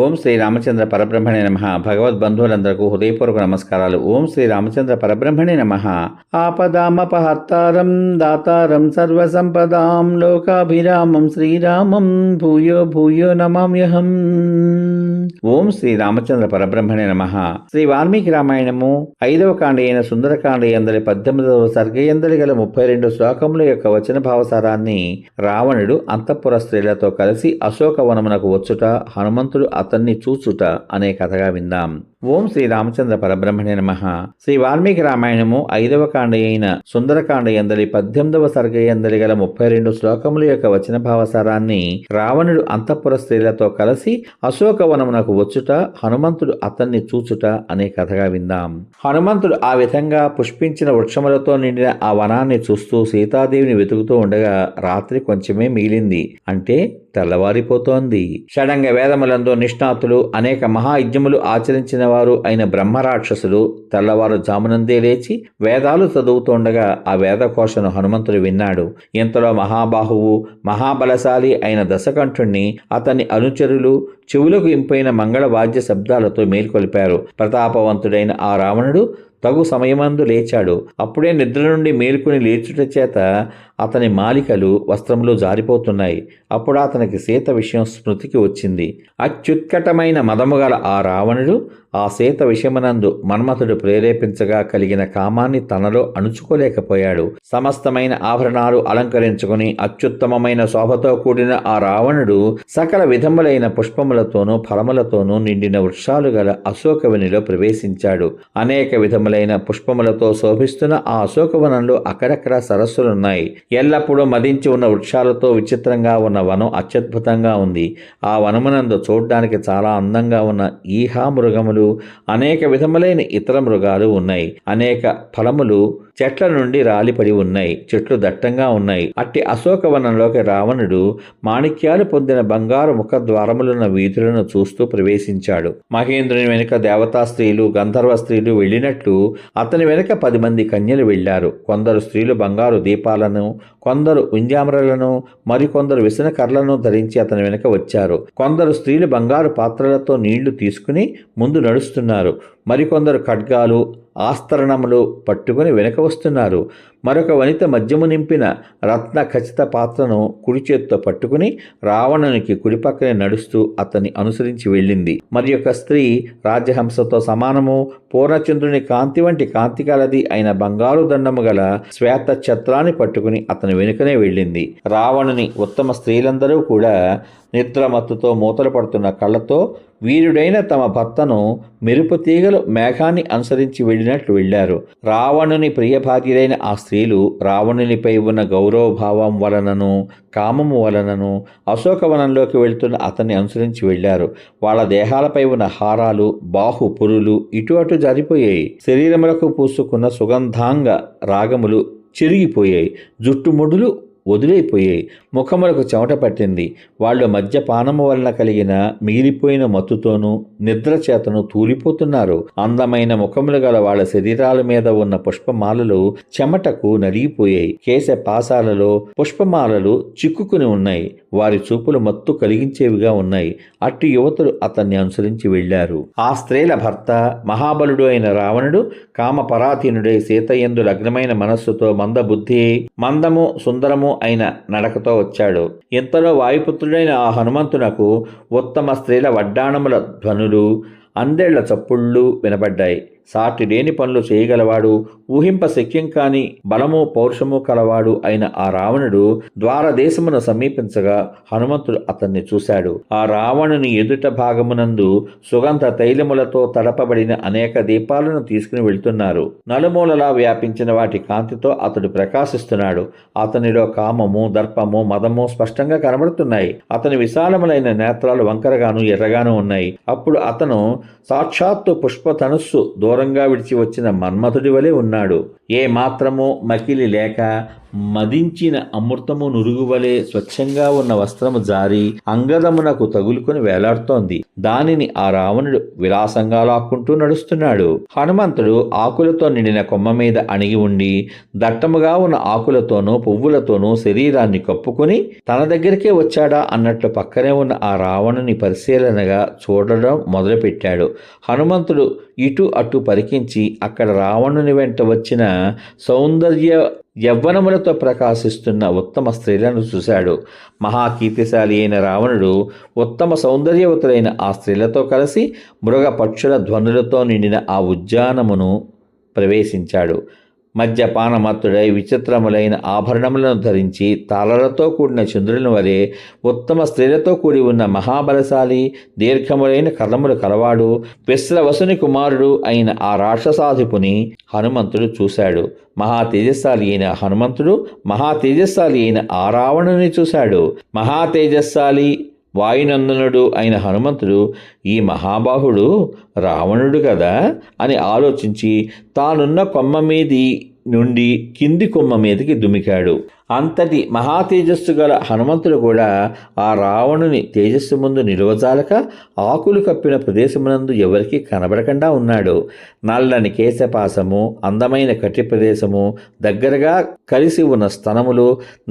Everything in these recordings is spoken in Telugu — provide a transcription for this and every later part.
ఓం శ్రీ రామచంద్ర పరబ్రహ్మణే నమః. భగవద్బంధువులందరకు హృదయపూర్వక నమస్కారాలు. ఓం శ్రీ రామచంద్ర పరబ్రహ్మణే నమః. ఆపదామపహర్తారం దాతారం సర్వసంపదాం లోకాభిరామం శ్రీరామం భూయో భూయో నమామ్యహం. ఓం శ్రీ రామచంద్ర పరబ్రహ్మణే నమః. శ్రీ వాల్మీకి రామాయణము 5వ కాండ అయిన సుందరకాండ యందలి 18వ సర్గ యందలి గల 32 శ్లోకముల యొక్క వచన భావసారాన్ని రావణుడు అంతఃపుర స్త్రీలతో కలిసి అశోకవనమునకు వచ్చుట, హనుమంతుడు అతన్ని చూచుట అనే కథగా విందాం. ఓం శ్రీ రామచంద్ర పరబ్రహ్మణే నమః. శ్రీ వాల్మీకి రామాయణము 5వ కాండ అయిన సుందరకాండ యందలి 18వ సర్గ యందలి గల 32 శ్లోకముల యొక్క వచన భావసారాన్ని రావణుడు అంతఃపుర స్త్రీలతో కలిసి అశోకవనమునకు వచ్చుట, హనుమంతుడు అతన్ని చూచుట అనే కథగా విందాం. హనుమంతుడు ఆ విధంగా పుష్పించిన వృక్షములతో నిండిన ఆ వనాన్ని చూస్తూ సీతాదేవిని వెతుకుతూ ఉండగా రాత్రి కొంచెమే మిగిలింది, అంటే తెల్లవారిపోతోంది. షడంగ వేదములందు నిష్ణాతులు, అనేక మహాయజ్ఞములు ఆచరించిన వారు అయిన బ్రహ్మరాక్షసులు తెల్లవారు జామునందే లేచి వేదాలు చదువుతుండగా ఆ వేదకోశను హనుమంతుడు విన్నాడు. ఇంతలో మహాబాహువు మహాబలశాలి అయిన దశకంఠుణ్ణి అతని అనుచరులు చెవులకు ఇంపైన మంగళ వాద్య శబ్దాలతో మేల్కొల్పారు. ప్రతాపవంతుడైన ఆ రావణుడు తగు సమయమందు లేచాడు. అప్పుడే నిద్ర నుండి మేల్కొని లేచుట చేత అతని మాలికలు వస్త్రములు జారిపోతున్నాయి. అప్పుడు అతనికి సీత విషయం స్మృతికి వచ్చింది. అత్యుత్కటమైన మదము గల ఆ రావణుడు ఆ సీత విషయమునందు మన్మథుడు ప్రేరేపించగా కలిగిన కామాన్ని తనలో అణుచుకోలేకపోయాడు. సమస్తమైన ఆభరణాలు అలంకరించుకుని అత్యుత్తమమైన శోభతో కూడిన ఆ రావణుడు సకల విధములైన పుష్పములతోనూ ఫలములతోనూ నిండిన వృక్షాలు గల అశోకవనిలో ప్రవేశించాడు. అనేక విధములైన పుష్పములతో శోభిస్తున్న ఆ అశోకవనంలో అక్కడక్కడ సరస్సులున్నాయి. ఎల్లప్పుడూ మదించి ఉన్న వృక్షాలతో విచిత్రంగా ఉన్న వనం అత్యద్భుతంగా ఉంది. ఆ వనమునందు చూడ్డానికి చాలా అందంగా ఉన్న ఈహా మృగములు, అనేక విధములైన ఇతర మృగాలు ఉన్నాయి. అనేక ఫలములు చెట్ల నుండి రాలిపడి ఉన్నాయి. చెట్లు దట్టంగా ఉన్నాయి. అట్టి అశోకవనంలోకి రావణుడు మాణిక్యాలు పొందిన బంగారు ముఖ ద్వారములున్న వీధులను చూస్తూ ప్రవేశించాడు. మహేంద్రుని వెనుక దేవతా స్త్రీలు, గంధర్వ స్త్రీలు వెళ్ళినట్లు అతని వెనుక 10 మంది కన్యలు వెళ్లారు. కొందరు స్త్రీలు బంగారు దీపాలను, కొందరు ఉంజామరలను, మరికొందరు విసన కర్రలను ధరించి అతని వెనుక వచ్చారు. కొందరు స్త్రీలు బంగారు పాత్రలతో నీళ్లు తీసుకుని ముందు నడుస్తున్నారు. మరికొందరు ఖడ్గాలు, ఆస్తరణములు పట్టుకుని వెనక వస్తున్నారు. మరొక వనిత మద్యము నింపిన రత్న ఖచ్చిత పాత్రను కుడి చేత్తో పట్టుకుని రావణునికి కుడిపక్కనే నడుస్తూ అతన్ని అనుసరించి వెళ్ళింది. మరి యొక్క స్త్రీ రాజహంసతో సమానము, పూర్ణచంద్రుని కాంతి వంటి కాంతి కలది అయిన బంగారు దండము గల శ్వేత ఛత్రాన్ని పట్టుకుని అతని వెనుకనే వెళ్ళింది. రావణుని ఉత్తమ స్త్రీలందరూ కూడా నిద్రమత్తుతో మూతలు పడుతున్న కళ్ళతో వీరుడైన తమ భర్తను మెరుపు తీగలు మేఘాన్ని అనుసరించి వెళ్ళినట్లు వెళ్ళారు. రావణుని ప్రియభార్యలైన ఆ స్త్రీలు రావణునిపై ఉన్న గౌరవభావం వలనను కామము వలనను అశోకవనంలోకి వెళ్తున్న అతన్ని అనుసరించి వెళ్ళారు. వాళ్ళ దేహాలపై ఉన్న హారాలు, బాహు పురులు ఇటు అటు జారిపోయాయి. శరీరములకు పూసుకున్న సుగంధాంగ రాగములు చెరిగిపోయాయి. జుట్టుముడులు వదిలైపోయాయి. ముఖములకు చెమట పట్టింది. వాళ్ళు మద్యపానము వలన కలిగిన మిగిలిపోయిన మత్తుతోనూ నిద్ర చేతను తూలిపోతున్నారు. అందమైన ముఖములు గల వాళ్ళ శరీరాల మీద ఉన్న పుష్పమాలలు చెమటకు నలిగిపోయాయి. కేశ పాసాలలో పుష్పమాలలు చిక్కుకుని ఉన్నాయి. వారి చూపులు మత్తు కలిగించేవిగా ఉన్నాయి. అట్టి యువతులు అతన్ని అనుసరించి వెళ్లారు. ఆ స్త్రీల భర్త మహాబలుడు అయిన రావణుడు కామపరాధీనుడై సీతయందు లగ్నమైన మనస్సుతో మందబుద్ధి, మందము సుందరము అయిన నడకతో వచ్చాడు. ఇంతలో వాయుపుత్రుడైన ఆ హనుమంతునకు ఉత్తమ స్త్రీల వడ్డాణముల ధ్వనులు, అందెళ్ల చప్పుళ్ళు వినబడ్డాయి. సాటి లేని పనులు చేయగలవాడు, ఊహింప శక్యం కాని బలము పౌరుషము కలవాడు అయిన ఆ రావణుడు ద్వారదేశమును సమీపించగా హనుమంతుడు అతన్ని చూశాడు. ఆ రావణుని ఎదుట భాగమునందు సుగంధ తైలములతో తడపబడిన అనేక దీపాలను తీసుకుని వెళ్తున్నారు. నలుమూలలా వ్యాపించిన వాటి కాంతితో అతడు ప్రకాశిస్తున్నాడు. అతనిలో కామము, దర్పము, మదము స్పష్టంగా కనబడుతున్నాయి. అతని విశాలములైన నేత్రాలు వంకరగాను ఎర్రగాను ఉన్నాయి. అప్పుడు అతను సాక్షాత్తు పుష్పధనుస్సు దూరంగా విడిచి వచ్చిన మన్మథుడి వలె ఉన్నాడు. ఏ మాత్రము మకిలి లేక మదించిన అమృతము నురుగువలే స్వచ్ఛంగా ఉన్న వస్త్రము జారి అంగదమునకు తగులుకొని వేలాడుతోంది. దానిని ఆ రావణుడు విలాసంగా లాక్కుంటూ నడుస్తున్నాడు. హనుమంతుడు ఆకులతో నిండిన కొమ్మ మీద అణిగి ఉండి దట్టముగా ఉన్న ఆకులతోనూ పువ్వులతోనూ శరీరాన్ని కప్పుకొని తన దగ్గరికే వచ్చాడా అన్నట్లు పక్కనే ఉన్న ఆ రావణుని పరిశీలనగా చూడడం మొదలుపెట్టాడు. హనుమంతుడు ఇటు అటు పరికించి అక్కడ రావణుని వెంట వచ్చిన సౌందర్య యవ్వనములతో ప్రకాశిస్తున్న ఉత్తమ స్త్రీలను చూశాడు. మహాకీర్తిశాలి అయిన రావణుడు ఉత్తమ సౌందర్యవతులైన ఆ స్త్రీలతో కలిసి మృగ పక్షుల ధ్వనులతో నిండిన ఆ ఉద్యానమును ప్రవేశించాడు. మద్యపానమత్తుడై విచిత్రములైన ఆభరణములను ధరించి తాళలతో కూడిన చంద్రుని వలె ఉత్తమ స్త్రీలతో కూడి ఉన్న మహాబలశాలి దీర్ఘములైన కర్ణములు కలవాడు విశ్రవసుని కుమారుడు అయిన ఆ రాక్షసాధిపుని హనుమంతుడు చూశాడు. మహా తేజస్శాలి అయిన ఆ రావణుని చూశాడు. మహా తేజస్శాలి వాయునందనుడు అయిన హనుమంతుడు ఈ మహాబాహుడు రావణుడు కదా అని ఆలోచించి తానున్న కొమ్మ మీది నుండి కింది కొమ్మ మీదకి దుమికాడు. అంతటి మహా తేజస్సు గల హనుమంతుడు కూడా ఆ రావణుని తేజస్సు ముందు నిలువజాలక ఆకులు కప్పిన ప్రదేశమునందు ఎవరికీ కనబడకుండా ఉన్నాడు. నల్లని కేశపాసము, అందమైన కటి ప్రదేశము, దగ్గరగా కలిసి ఉన్న స్తనములు,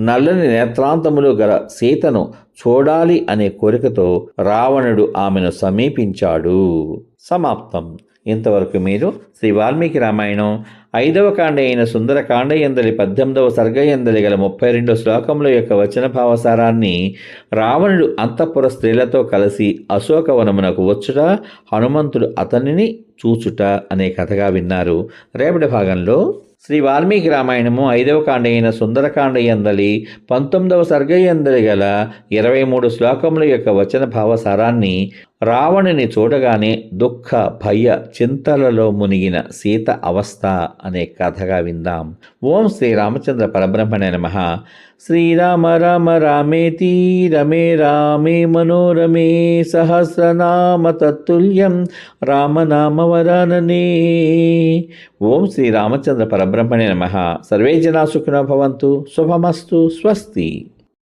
నల్లని నేత్రాంతములు గల సీతను చూడాలి అనే కోరికతో రావణుడు ఆమెను సమీపించాడు. సమాప్తం. ఇంతవరకు మీరు శ్రీ వాల్మీకి రామాయణం 5వ కాండ అయిన సుందరకాండ యందలి 18వ సర్గ యందలి గల 32 శ్లోకముల యొక్క వచన భావసారాన్ని రావణుడు అంతఃపుర స్త్రీలతో కలిసి అశోకవనమునకు వచ్చుట, హనుమంతుడు అతనిని చూచుట అనే కథగా విన్నారు. రేపటి భాగంలో శ్రీ వాల్మీకి రామాయణము 5వ కాండ అయిన సుందరకాండ యందలి 19వ సర్గ యందలి గల 23 శ్లోకముల యొక్క వచన భావసారాన్ని రావణుని చూడగానే దుఃఖ భయ చింతలలో మునిగిన సీత అవస్థ అనే కథగా విందాం. ఓం శ్రీ రామచంద్ర పరబ్రహ్మణే నమః. శ్రీరామ రామ రామేతి రమే రామే మనోరమే సహస్రనామ తత్తుల్యం రామనామ వరాననే. ఓం శ్రీ రామచంద్ర పరబ్రహ్మణే నమః. సర్వే జనా సుఖినో భవంతు. శుభమస్తు. స్వస్తి.